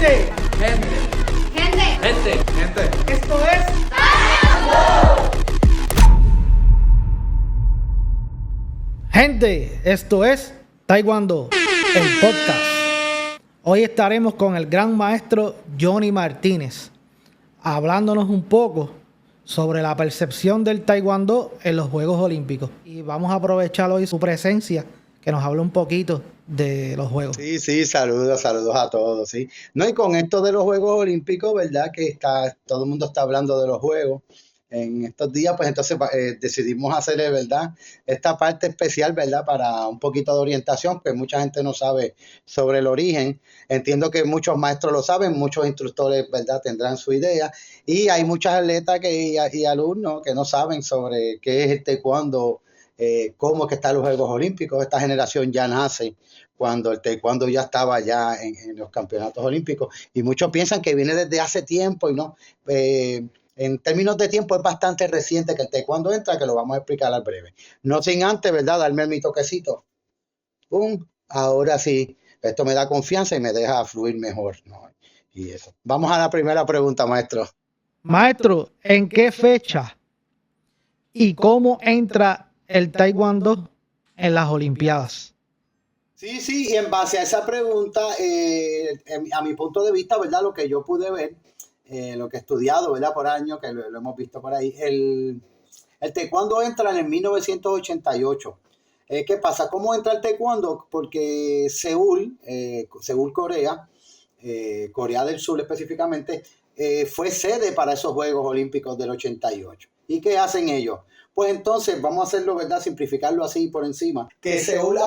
Gente. Esto es Gente, esto es Taekwondo, el podcast. Hoy estaremos con el gran maestro Johnny Martínez, hablándonos un poco sobre la percepción del Taekwondo en los Juegos Olímpicos. Y vamos a aprovechar hoy su presencia, que nos hable un poquito de los Juegos. Sí, saludos a todos, sí. No, y con esto de los Juegos Olímpicos, ¿verdad? Que todo el mundo está hablando de los Juegos en estos días, pues entonces decidimos hacerle, ¿verdad? Esta parte especial, ¿verdad? Para un poquito de orientación, pues mucha gente no sabe sobre el origen. Entiendo que muchos maestros lo saben, muchos instructores, ¿verdad? Tendrán su idea. Y hay muchas atletas y alumnos que no saben sobre qué es el taekwondo, cómo es que están los Juegos Olímpicos. Esta generación ya nace cuando el taekwondo ya estaba ya en los campeonatos olímpicos. Y muchos piensan que viene desde hace tiempo y no. En términos de tiempo es bastante reciente que el taekwondo entra, que lo vamos a explicar al breve. No sin antes, ¿verdad? Darme mi toquecito. ¡Pum! Ahora sí, esto me da confianza y me deja fluir mejor, ¿no? Y eso. Vamos a la primera pregunta, maestro. Maestro, ¿en qué fecha y cómo entra el Taekwondo en las Olimpiadas? Sí, y en base a esa pregunta, a mi punto de vista, ¿verdad? Lo que yo pude ver, lo que he estudiado, ¿verdad? Por años, que lo hemos visto por ahí, el taekwondo entra en el 1988. ¿Qué pasa? ¿Cómo entra el taekwondo? Porque Seúl, Corea, Corea del Sur específicamente, fue sede para esos Juegos Olímpicos del 88. ¿Y qué hacen ellos? Pues entonces vamos a hacerlo, ¿verdad? Simplificarlo así por encima. Que Seúl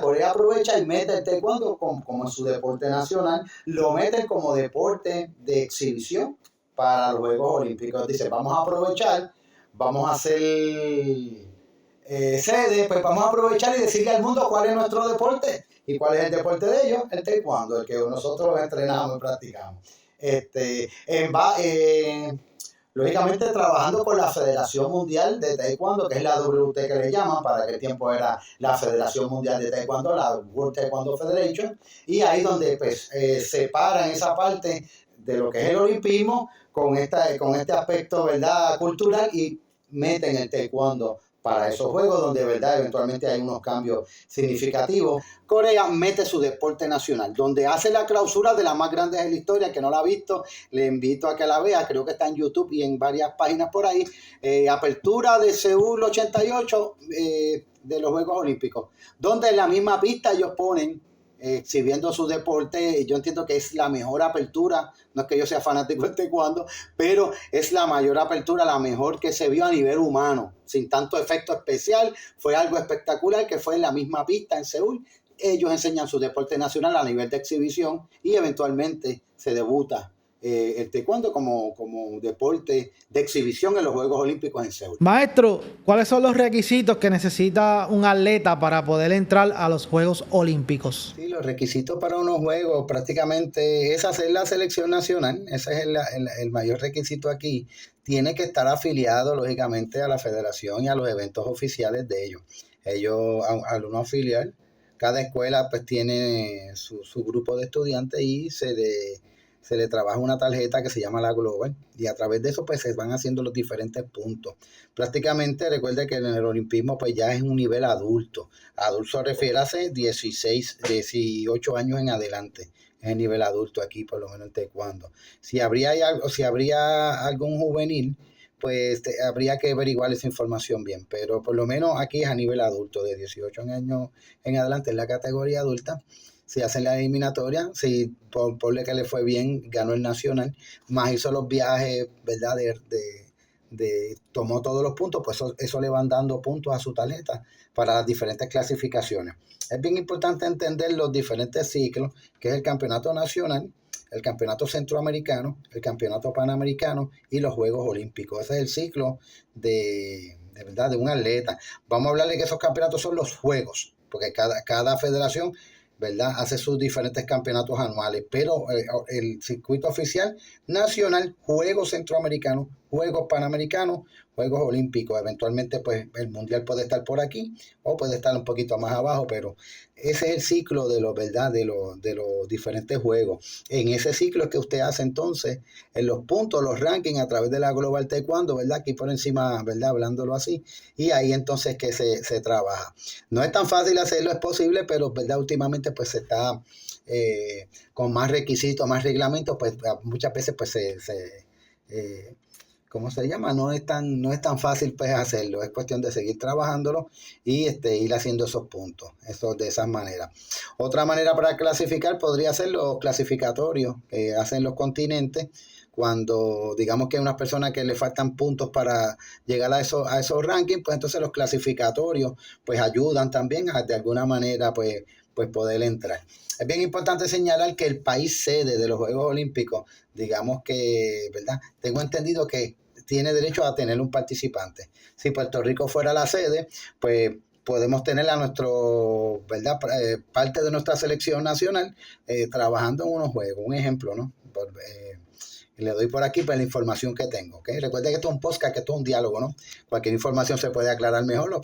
Corea aprovecha y mete el taekwondo como su deporte nacional, lo meten como deporte de exhibición para los Juegos Olímpicos. Dice, vamos a aprovechar, vamos a hacer sede, pues vamos a aprovechar y decirle al mundo cuál es nuestro deporte. ¿Y cuál es el deporte de ellos? El taekwondo, el que nosotros entrenamos y practicamos. Lógicamente trabajando con la Federación Mundial de Taekwondo, que es la WT que le llaman, para aquel tiempo era la Federación Mundial de Taekwondo, la World Taekwondo Federation, y ahí donde pues separan esa parte de lo que es el olimpismo con este aspecto, ¿verdad?, cultural, y meten el taekwondo para esos juegos donde, ¿verdad?, eventualmente hay unos cambios significativos. Corea mete su deporte nacional, donde hace la clausura de la más grande de la historia. Que no la ha visto, le invito a que la vea, creo que está en YouTube y en varias páginas por ahí. Apertura de Seúl 88 de los Juegos Olímpicos, donde en la misma pista ellos ponen exhibiendo su deporte. Yo entiendo que es la mejor apertura, no es que yo sea fanático del taekwondo, pero es la mayor apertura, la mejor que se vio a nivel humano, sin tanto efecto especial. Fue algo espectacular, que fue en la misma pista en Seúl. Ellos enseñan su deporte nacional a nivel de exhibición y eventualmente se debuta el taekwondo como deporte de exhibición en los Juegos Olímpicos en Seúl. Maestro, ¿cuáles son los requisitos que necesita un atleta para poder entrar a los Juegos Olímpicos? Sí, los requisitos para unos Juegos prácticamente es hacer la selección nacional. Ese es el mayor requisito aquí. Tiene que estar afiliado, lógicamente, a la federación y a los eventos oficiales de ellos. Al uno afiliar, cada escuela pues tiene su grupo de estudiantes y se le trabaja una tarjeta que se llama la Global, y a través de eso pues se van haciendo los diferentes puntos. Prácticamente recuerde que en el olimpismo pues ya es un nivel adulto. Adulto refiere a 18 años en adelante. Es el nivel adulto aquí, por lo menos en taekwondo. Si habría algún juvenil, pues habría que averiguar esa información bien, pero por lo menos aquí es a nivel adulto, de 18 años en adelante, en la categoría adulta. Si hacen la eliminatoria, si por que le fue bien, ganó el nacional, más hizo los viajes, ¿verdad? Tomó todos los puntos, pues eso le van dando puntos a su tarjeta para las diferentes clasificaciones. Es bien importante entender los diferentes ciclos, que es el campeonato nacional, el campeonato centroamericano, el campeonato panamericano y los Juegos Olímpicos. Ese es el ciclo de verdad de un atleta. Vamos a hablarle que esos campeonatos son los juegos, porque cada federación, ¿verdad?, hace sus diferentes campeonatos anuales, pero el circuito oficial nacional, Juegos Centroamericanos, Juegos Panamericanos, Juegos Olímpicos. Eventualmente, pues el Mundial puede estar por aquí o puede estar un poquito más abajo, pero ese es el ciclo de los, ¿verdad? De los diferentes juegos. En ese ciclo es que usted hace entonces en los puntos, los rankings a través de la Global Taekwondo, ¿verdad? Aquí por encima, ¿verdad? Hablándolo así. Y ahí entonces que se trabaja. No es tan fácil hacerlo, es posible, pero, ¿verdad? Últimamente pues se está con más requisitos, más reglamentos, pues muchas veces pues ¿cómo se llama? No es tan fácil pues hacerlo, es cuestión de seguir trabajándolo y ir haciendo esos puntos, de esas maneras. Otra manera para clasificar podría ser los clasificatorios que hacen los continentes, cuando digamos que hay unas personas que le faltan puntos para llegar a esos rankings, pues entonces los clasificatorios pues ayudan también a de alguna manera pues poder entrar. Es bien importante señalar que el país sede de los Juegos Olímpicos, digamos que, ¿verdad? Tengo entendido que tiene derecho a tener un participante. Si Puerto Rico fuera la sede, pues podemos tener a nuestro, ¿verdad? Parte de nuestra selección nacional trabajando en unos juegos. Un ejemplo, ¿no? Le doy por aquí pues la información que tengo, ¿ok? Recuerden que esto es un podcast, que esto es un diálogo, ¿no? Cualquier información se puede aclarar mejor, o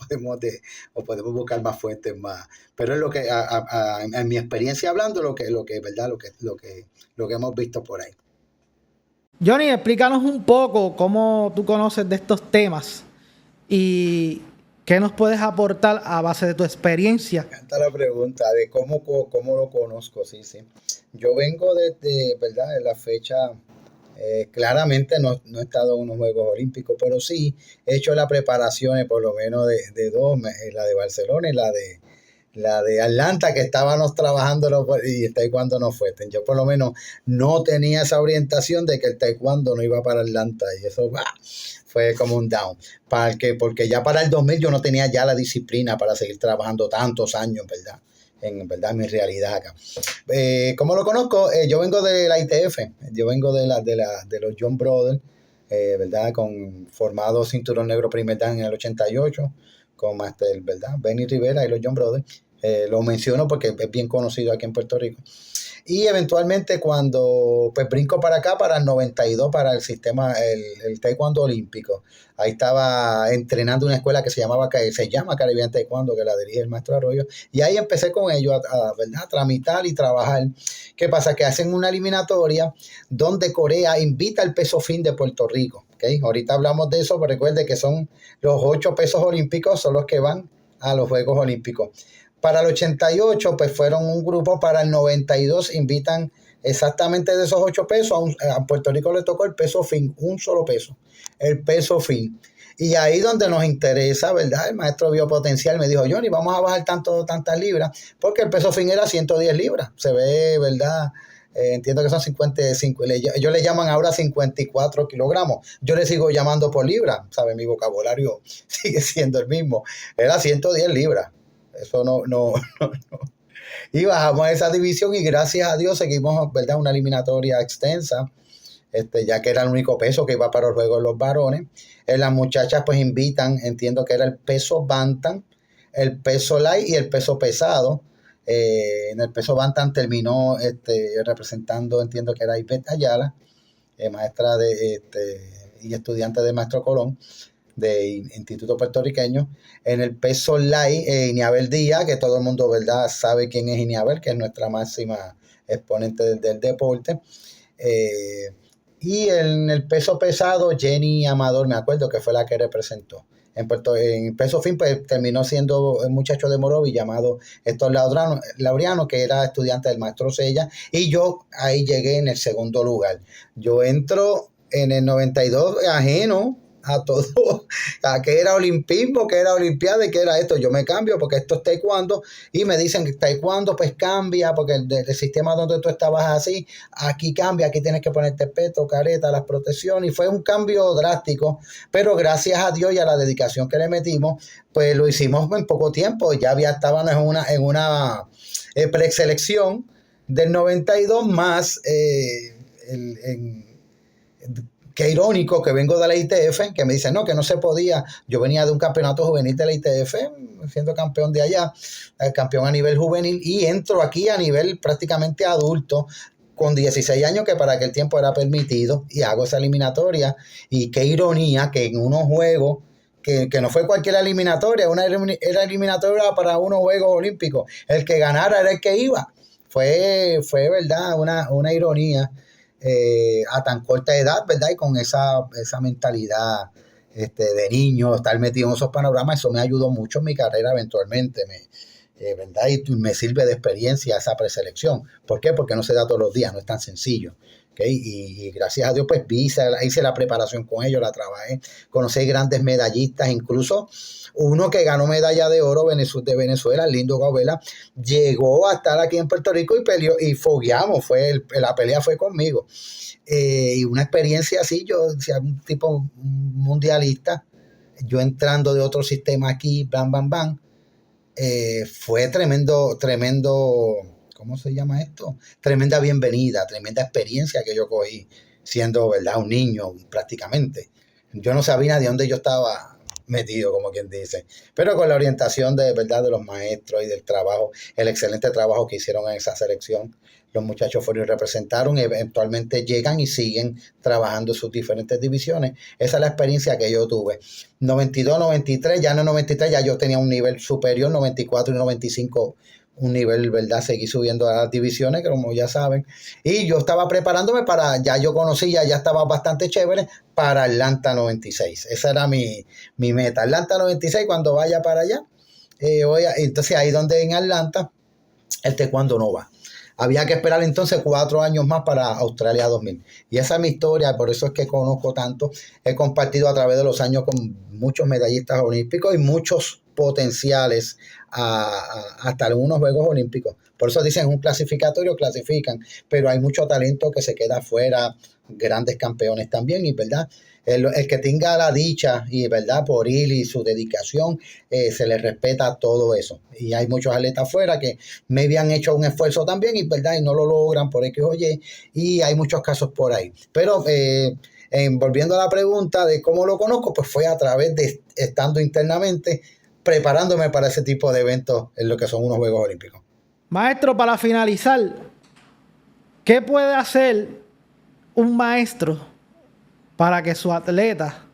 podemos buscar más fuentes más. Pero es lo que, en mi experiencia hablando, ¿verdad? Lo que hemos visto por ahí. Johnny, explícanos un poco cómo tú conoces de estos temas y qué nos puedes aportar a base de tu experiencia. Me encanta la pregunta de cómo lo conozco, sí. Yo vengo desde, ¿verdad? En la fecha... claramente no he estado en unos Juegos Olímpicos, pero sí he hecho las preparaciones por lo menos de dos, la de Barcelona y la de Atlanta, que estábamos trabajando y el taekwondo no fue. Yo por lo menos no tenía esa orientación de que el taekwondo no iba para Atlanta, y eso fue como un down. Porque ya para el 2000 yo no tenía ya la disciplina para seguir trabajando tantos años, ¿verdad? En verdad mi realidad acá. ¿Cómo lo conozco? Yo vengo de la ITF, yo vengo de los John Brothers, ¿verdad? Formado cinturón negro primer dan en el 88, con Master, ¿verdad? Benny Rivera y los John Brothers. Lo menciono porque es bien conocido aquí en Puerto Rico. Y eventualmente cuando pues brinco para acá, para el 92, para el sistema, el taekwondo olímpico. Ahí estaba entrenando una escuela que se llama Caribbean Taekwondo, que la dirige el maestro Arroyo. Y ahí empecé con ellos ¿verdad? A tramitar y trabajar. ¿Qué pasa? Que hacen una eliminatoria donde Corea invita al peso fin de Puerto Rico. ¿Okay? Ahorita hablamos de eso, pero recuerde que son los 8 pesos olímpicos, son los que van a los Juegos Olímpicos. Para el 88, pues fueron un grupo. Para el 92 invitan exactamente de esos 8 pesos. A Puerto Rico le tocó el peso fin, un solo peso, el peso fin. Y ahí donde nos interesa, ¿verdad? El maestro vio potencial, me dijo, Johnny, vamos a bajar tantas libras, porque el peso fin era 110 libras. Se ve, ¿verdad? Entiendo que son 55, ellos le llaman ahora 54 kilogramos. Yo le sigo llamando por libra, ¿sabe? Mi vocabulario sigue siendo el mismo. Era 110 libras. Eso no. Y bajamos a esa división y gracias a Dios seguimos, ¿verdad? Una eliminatoria extensa, ya que era el único peso que iba para los Juegos de los varones. Las muchachas pues invitan, entiendo que era el peso bantam, el peso light y el peso pesado. En el peso bantam terminó representando, entiendo que era Ivette Ayala, maestra y estudiante de Maestro Colón, de Instituto Puertorriqueño. En el peso light, Iniabel Díaz, que todo el mundo, ¿verdad?, sabe quién es Iniabel, que es nuestra máxima exponente del deporte. Y en el peso pesado, Jenny Amador, me acuerdo que fue la que representó. En peso fin, pues terminó siendo un muchacho de Morovi llamado Héctor Laureano, que era estudiante del maestro Sella, y yo ahí llegué en el segundo lugar. Yo entro en el 92 ajeno a todo, a que era olimpismo, que era olimpiada y que era esto. Yo me cambio porque esto es taekwondo y me dicen que taekwondo pues cambia porque el sistema donde tú estabas así, aquí cambia, aquí tienes que ponerte peto, careta, las protecciones, y fue un cambio drástico, pero gracias a Dios y a la dedicación que le metimos, pues lo hicimos en poco tiempo. Ya estábamos en una preselección del 92 más qué irónico que vengo de la ITF, que me dicen no, que no se podía. Yo venía de un campeonato juvenil de la ITF, siendo campeón de allá, campeón a nivel juvenil, y entro aquí a nivel prácticamente adulto, con 16 años, que para aquel tiempo era permitido, y hago esa eliminatoria. Y qué ironía que en unos juegos, que no fue cualquier eliminatoria, era eliminatoria para unos Juegos Olímpicos. El que ganara era el que iba. Fue verdad, una ironía a tan corta edad, ¿verdad? Y con esa mentalidad de niño, estar metido en esos panoramas, eso me ayudó mucho en mi carrera eventualmente, ¿verdad? Y me sirve de experiencia esa preselección. ¿Por qué? Porque no se da todos los días, no es tan sencillo. ¿Okay? Y gracias a Dios, pues hice la preparación con ellos, la trabajé, conocí grandes medallistas, incluso uno que ganó medalla de oro de Venezuela, Lindo Gaubela, llegó a estar aquí en Puerto Rico y peleó, y fogueamos, la pelea fue conmigo. Y una experiencia así, yo, un tipo mundialista, yo entrando de otro sistema aquí, bam, bam, bam, fue tremendo, ¿cómo se llama esto? Tremenda bienvenida, tremenda experiencia que yo cogí siendo, ¿verdad?, un niño prácticamente. Yo no sabía de dónde yo estaba metido, como quien dice, pero con la orientación de verdad de los maestros y del trabajo, el excelente trabajo que hicieron en esa selección, los muchachos fueron y representaron, y eventualmente llegan y siguen trabajando en sus diferentes divisiones. Esa es la experiencia que yo tuve. 92, 93, ya en el 93 ya yo tenía un nivel superior, 94 y 95 un nivel, ¿verdad? Seguí subiendo a las divisiones, que como ya saben. Y yo estaba preparándome ya yo conocía, ya estaba bastante chévere para Atlanta 96. Esa era mi meta. Atlanta 96, cuando vaya para allá. Entonces ahí donde en Atlanta, el taekwondo no va. Había que esperar entonces 4 años más para Australia 2000. Y esa es mi historia, por eso es que conozco tanto. He compartido a través de los años con muchos medallistas olímpicos y muchos potenciales hasta algunos Juegos Olímpicos. Por eso dicen un clasificatorio, clasifican, pero hay mucho talento que se queda afuera, grandes campeones también, y verdad, el que tenga la dicha y verdad por ir y su dedicación, se le respeta todo eso. Y hay muchos atletas afuera que maybe han hecho un esfuerzo también y verdad y no lo logran por X o Y, y hay muchos casos por ahí. Pero volviendo a la pregunta de cómo lo conozco, pues fue a través de estando internamente preparándome para ese tipo de eventos en lo que son unos Juegos Olímpicos. Maestro, para finalizar, ¿qué puede hacer un maestro para que su atleta,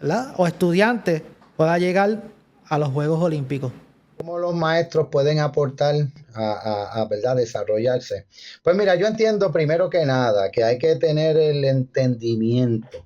¿verdad?, o estudiante pueda llegar a los Juegos Olímpicos? ¿Cómo los maestros pueden aportar a ¿verdad?, desarrollarse? Pues mira, yo entiendo primero que nada que hay que tener el entendimiento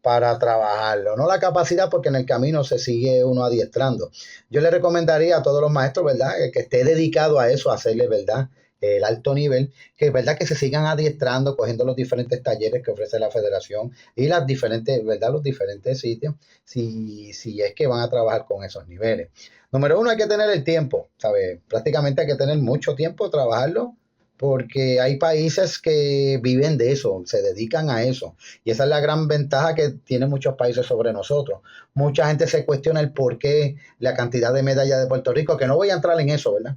para trabajarlo, no la capacidad, porque en el camino se sigue uno adiestrando. Yo le recomendaría a todos los maestros, ¿verdad?, que esté dedicado a eso, a hacerle, ¿verdad?, el alto nivel, que es verdad que se sigan adiestrando, cogiendo los diferentes talleres que ofrece la federación y las diferentes, ¿verdad?, los diferentes sitios, si es que van a trabajar con esos niveles. Número 1, hay que tener el tiempo, ¿sabes? Prácticamente hay que tener mucho tiempo, trabajarlo, porque hay países que viven de eso, se dedican a eso. Y esa es la gran ventaja que tienen muchos países sobre nosotros. Mucha gente se cuestiona el por qué la cantidad de medallas de Puerto Rico, que no voy a entrar en eso, ¿verdad?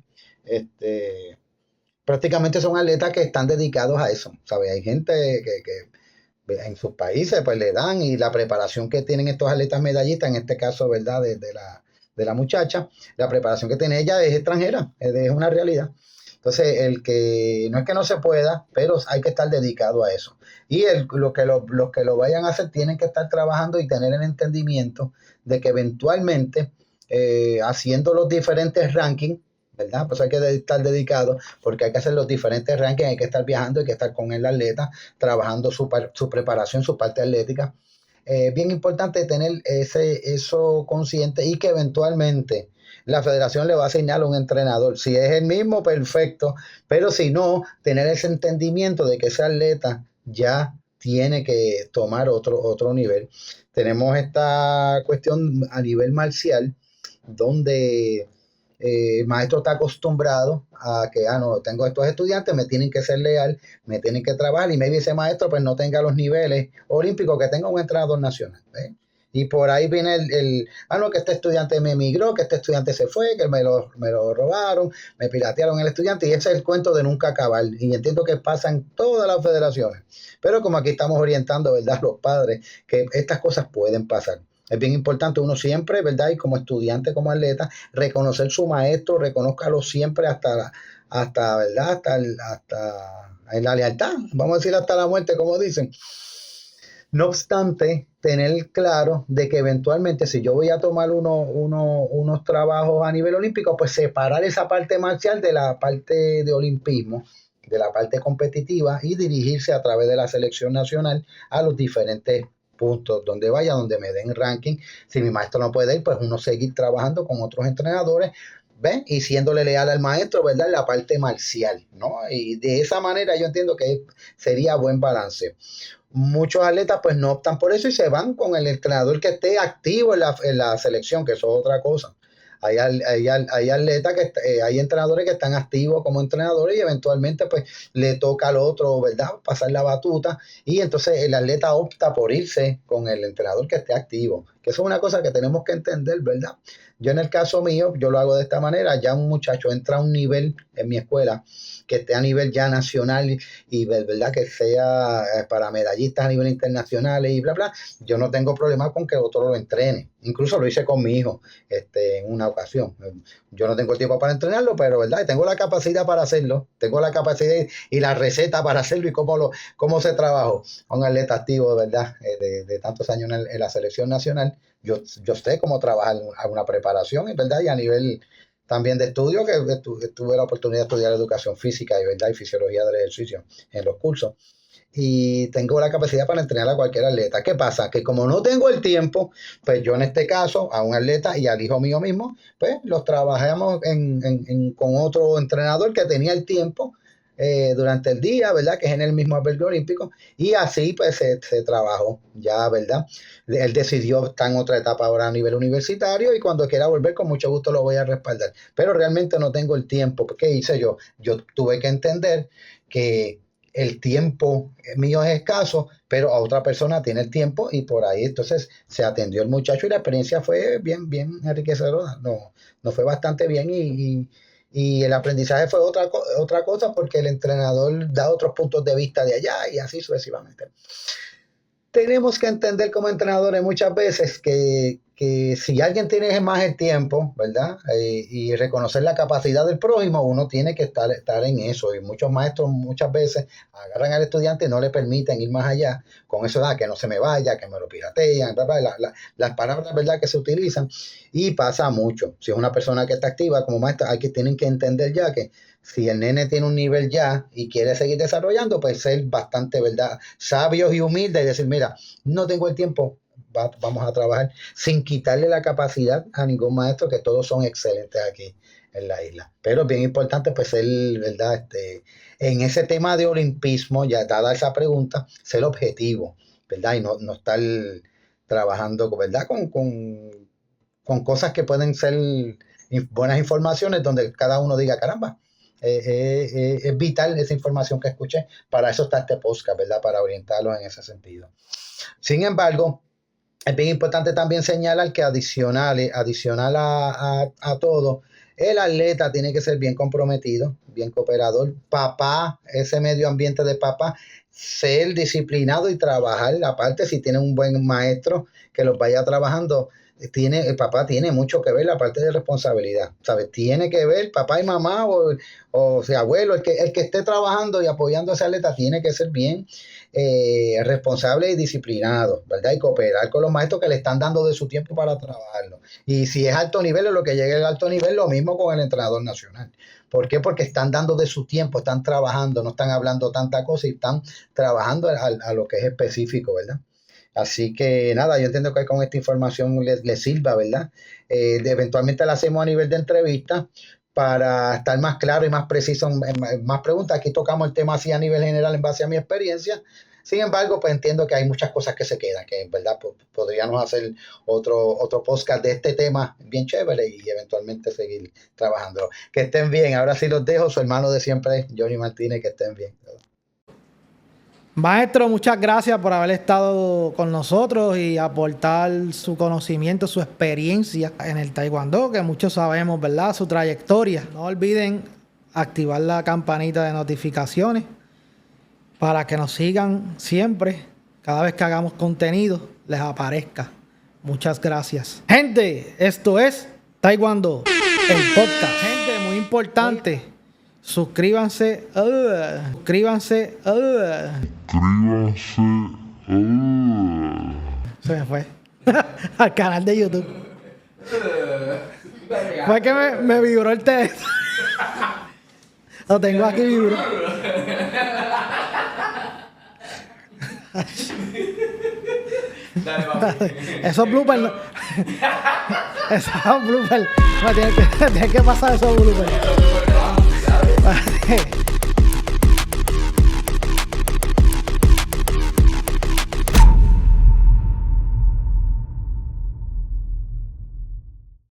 Prácticamente son atletas que están dedicados a eso, ¿sabes? Hay gente que en sus países pues le dan, y la preparación que tienen estos atletas medallistas, en este caso, ¿verdad?, de la muchacha, la preparación que tiene ella es extranjera, es una realidad. Entonces, no es que no se pueda, pero hay que estar dedicado a eso. Y los que lo vayan a hacer tienen que estar trabajando y tener el entendimiento de que eventualmente, haciendo los diferentes rankings, ¿verdad? Pues hay que estar dedicado, porque hay que hacer los diferentes rankings, hay que estar viajando, hay que estar con el atleta, trabajando su preparación, su parte atlética. Bien importante tener eso consciente, y que eventualmente la federación le va a asignar a un entrenador. Si es el mismo, perfecto, pero si no, tener ese entendimiento de que ese atleta ya tiene que tomar otro nivel. Tenemos esta cuestión a nivel marcial, donde el maestro está acostumbrado a que, no, tengo estos estudiantes, me tienen que ser leal, me tienen que trabajar, y maybe ese maestro pues no tenga los niveles olímpicos que tenga un entrenador nacional, ¿eh? Y por ahí viene no, que este estudiante me emigró, que este estudiante se fue, que me lo robaron, me piratearon el estudiante, y ese es el cuento de nunca acabar. Y entiendo que pasa en todas las federaciones. Pero como aquí estamos orientando, ¿verdad?, los padres, que estas cosas pueden pasar. Es bien importante uno siempre, ¿verdad?, y como estudiante, como atleta, reconocer su maestro, reconózcalo siempre hasta ¿verdad?, hasta en la lealtad, vamos a decir hasta la muerte, como dicen. No obstante, tener claro de que eventualmente si yo voy a tomar unos trabajos a nivel olímpico, pues separar esa parte marcial de la parte de olimpismo, de la parte competitiva y dirigirse a través de la selección nacional a los diferentes puntos donde vaya, donde me den ranking. Si mi maestro no puede ir, pues uno seguir trabajando con otros entrenadores, ¿ven? Y siéndole leal al maestro, ¿verdad? En la parte marcial, ¿no? Y de esa manera yo entiendo que sería buen balance. Muchos atletas pues no optan por eso y se van con el entrenador que esté activo en la selección, que eso es otra cosa. Hay atletas hay entrenadores que están activos como entrenadores y eventualmente pues le toca al otro, ¿verdad? Pasar la batuta y entonces el atleta opta por irse con el entrenador que esté activo, que eso es una cosa que tenemos que entender, ¿verdad? Yo en el caso mío, yo lo hago de esta manera, ya un muchacho entra a un nivel en mi escuela que esté a nivel ya nacional y verdad que sea para medallistas a nivel internacional y bla, bla, yo no tengo problema con que otro lo entrene. Incluso lo hice con mi hijo en una ocasión. Yo no tengo tiempo para entrenarlo, pero verdad, tengo la capacidad para hacerlo, tengo la capacidad y la receta para hacerlo y cómo se trabajó. Un atleta activo, verdad, de tantos años en la selección nacional. Yo sé cómo trabajar una preparación, ¿verdad? Y a nivel también de estudio, que tuve la oportunidad de estudiar educación física y, ¿verdad? Y fisiología del ejercicio en los cursos. Y tengo la capacidad para entrenar a cualquier atleta. ¿Qué pasa? Que como no tengo el tiempo, pues yo en este caso, a un atleta y al hijo mío mismo, pues los trabajamos con otro entrenador que tenía el tiempo durante el día, ¿verdad? Que es en el mismo albergue olímpico, y así pues se trabajó, ya, ¿verdad? Él decidió estar en otra etapa ahora a nivel universitario y cuando quiera volver con mucho gusto lo voy a respaldar, pero realmente no tengo el tiempo. ¿Qué hice yo? Yo tuve que entender que el tiempo mío es escaso, pero a otra persona tiene el tiempo y por ahí entonces se atendió el muchacho y la experiencia fue bien enriquecedora, no fue bastante bien y el aprendizaje fue otra cosa porque el entrenador da otros puntos de vista de allá y así sucesivamente. Tenemos que entender como entrenadores muchas veces que si alguien tiene más el tiempo, ¿verdad? Y reconocer la capacidad del prójimo, uno tiene que estar en eso. Y muchos maestros muchas veces agarran al estudiante y no le permiten ir más allá. Con eso da que no se me vaya, que me lo piratean, las palabras, ¿verdad? Que se utilizan. Y pasa mucho. Si es una persona que está activa como maestro, tienen que entender ya que si el nene tiene un nivel ya y quiere seguir desarrollando, pues ser bastante, ¿verdad? Sabios y humildes y decir, mira, no tengo el tiempo, vamos a trabajar sin quitarle la capacidad a ningún maestro, que todos son excelentes aquí en la isla. Pero es bien importante, pues, ser, ¿verdad? En ese tema de olimpismo, ya dada esa pregunta, ser objetivo, ¿verdad? Y no estar trabajando, ¿verdad? Con cosas que pueden ser buenas informaciones donde cada uno diga, caramba, es vital esa información que escuché. Para eso está este podcast, ¿verdad? Para orientarlos en ese sentido. Sin embargo, es bien importante también señalar que adicional a todo, el atleta tiene que ser bien comprometido, bien cooperador, papá, ese medio ambiente de papá, ser disciplinado y trabajar la parte, si tiene un buen maestro que los vaya trabajando, el papá tiene mucho que ver la parte de responsabilidad, ¿sabes? Tiene que ver papá y mamá o sea, abuelo, el que esté trabajando y apoyando a ese atleta tiene que ser bien responsable y disciplinado, ¿verdad? Y cooperar con los maestros que le están dando de su tiempo para trabajarlo. Y si es alto nivel, es lo que llegue al alto nivel, lo mismo con el entrenador nacional. ¿Por qué? Porque están dando de su tiempo, están trabajando, no están hablando tanta cosa y están trabajando a lo que es específico, ¿verdad? Así que nada, yo entiendo que con esta información les sirva, ¿verdad? Eventualmente la hacemos a nivel de entrevista para estar más claro y más preciso en más preguntas. Aquí tocamos el tema así a nivel general en base a mi experiencia. Sin embargo, pues entiendo que hay muchas cosas que se quedan, que en verdad podríamos hacer otro podcast de este tema bien chévere y eventualmente seguir trabajándolo. Que estén bien. Ahora sí los dejo. Su hermano de siempre, Johnny Martínez, que estén bien. Maestro, muchas gracias por haber estado con nosotros y aportar su conocimiento, su experiencia en el taekwondo, que muchos sabemos, ¿verdad? Su trayectoria. No olviden activar la campanita de notificaciones para que nos sigan siempre. Cada vez que hagamos contenido, les aparezca. Muchas gracias. Gente, esto es Taekwondo, el podcast. Gente, muy importante. suscríbanse. Suscríbanse. Se me fue. Al canal de YouTube. Fue que me vibró el teléfono. Lo tengo aquí vibro. Esos bloopers no. Esos bloopers. No, tienes que pasar esos bloopers.